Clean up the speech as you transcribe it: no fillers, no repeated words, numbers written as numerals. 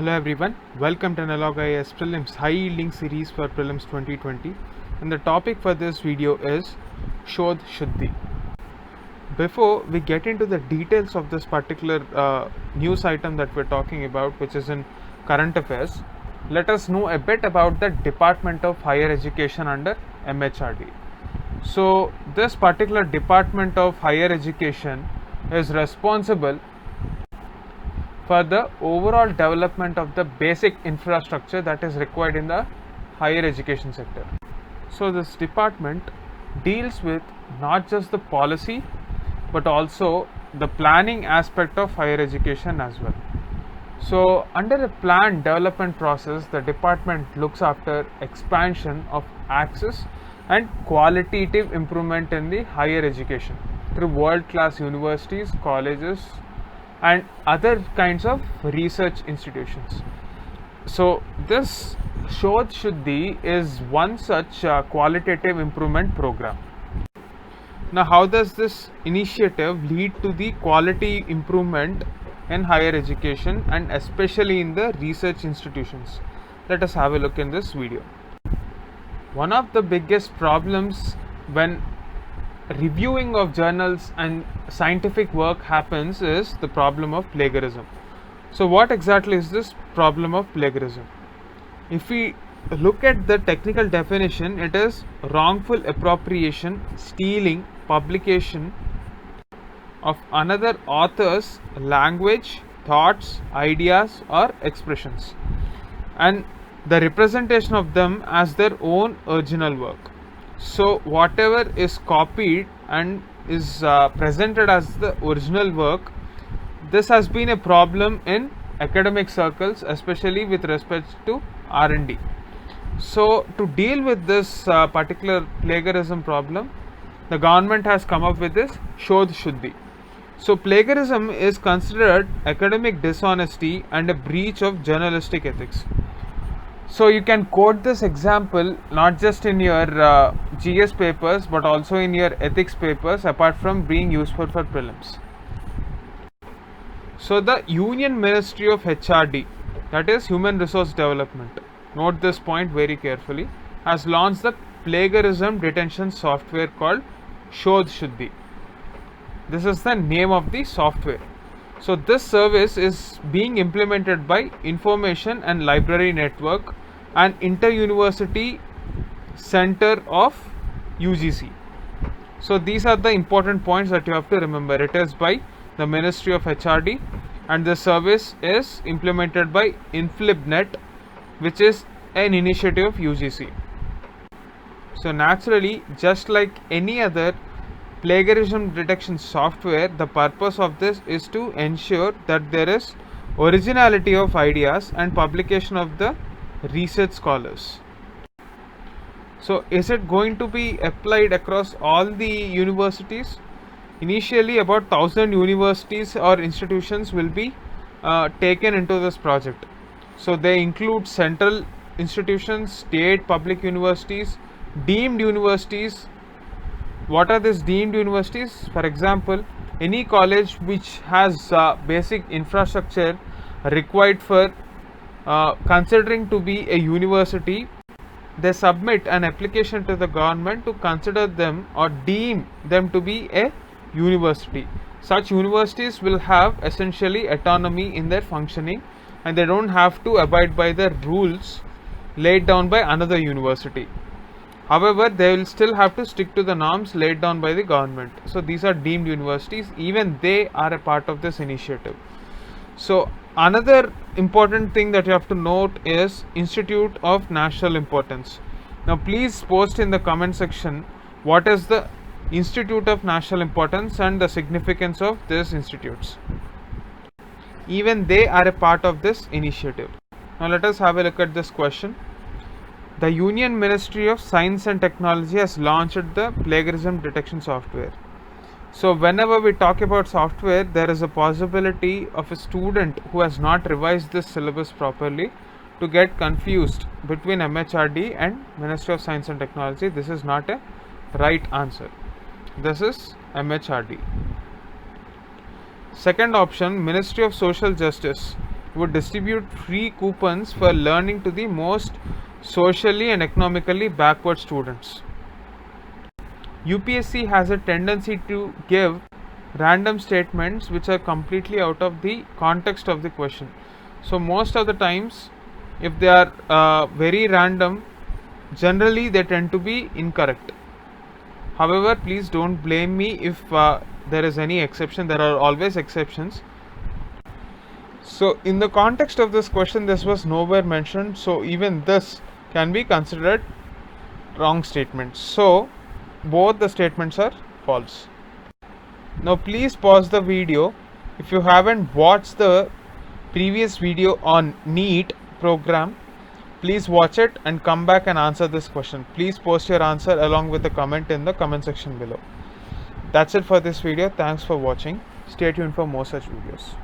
Hello everyone, welcome to Analog IAS Prelims High Yielding Series for Prelims 2020, and the topic for this video is Shodh Shuddhi. Before we get into the details of this particular news item that we're talking about, which is in current affairs, let us know a bit about the Department of Higher Education under MHRD. So this particular Department of Higher Education is responsible for the overall development of the basic infrastructure that is required in the higher education sector. So this department deals with not just the policy but also the planning aspect of higher education as well. So under a planned development process, the department looks after expansion of access and qualitative improvement in the higher education through world-class universities, colleges and other kinds of research institutions. So this Shodh Shuddhi is one such qualitative improvement program. Now how does this initiative lead to the quality improvement in higher education and especially in the research institutions? Let us have a look in this video. One of the biggest problems when reviewing of journals and scientific work happens is the problem of plagiarism. So what exactly is this problem of plagiarism? If we look at the technical definition, it is wrongful appropriation, stealing, publication of another author's language, thoughts, ideas or expressions and the representation of them as their own original work. So whatever is copied and is presented as the original work, this has been a problem in academic circles, especially with respect to R&D. So to deal with this particular plagiarism problem, the government has come up with this Shodh Shuddhi. So plagiarism is considered academic dishonesty and a breach of journalistic ethics. So you can quote this example not just in your GS papers but also in your ethics papers, apart from being useful for prelims. So the Union Ministry of HRD, that is Human Resource Development, note this point very carefully, has launched the plagiarism detection software called Shodh Shuddhi. This is the name of the software. So this service is being implemented by Information and Library Network, an inter-university center of UGC. So these are the important points that you have to remember. It is by the Ministry of HRD and the service is implemented by InflibNet, which is an initiative of UGC. So naturally, just like any other plagiarism detection software, the purpose of this is to ensure that there is originality of ideas and publication of the research scholars. So is it going to be applied across all the universities? Initially about 1000 universities or institutions will be taken into this project. So they include central institutions, state public universities, deemed universities. What are these deemed universities? For example, any college which has basic infrastructure required for considering to be a university, they submit an application to the government to consider them or deem them to be a university. Such universities will have essentially autonomy in their functioning and they don't have to abide by the rules laid down by another university. However, they will still have to stick to the norms laid down by the government. So these are deemed universities, even they are a part of this initiative. So another important thing that you have to note is Institute of National Importance. Now please post in the comment section what is the Institute of National Importance and the significance of these institutes. Even they are a part of this initiative. Now let us have a look at this question. The Union Ministry of Science and Technology has launched the plagiarism detection software. So whenever we talk about software, there is a possibility of a student who has not revised this syllabus properly to get confused between MHRD and Ministry of Science and Technology. This is not a right answer. This is MHRD. Second option, Ministry of Social Justice. would distribute free coupons for learning to the most socially and economically backward students. UPSC has a tendency to give random statements which are completely out of the context of the question. So most of the times, if they are very random, generally they tend to be incorrect. However, please don't blame me if there is any exception. There are always exceptions. So in the context of this question, this was nowhere mentioned, so even this can be considered wrong statement. So both the statements are false. Now please pause the video. If you haven't watched the previous video on NEET program, please watch it and come back and answer this question. Please post your answer along with a comment in the comment section below. That's it for this video. Thanks for watching. Stay tuned for more such videos.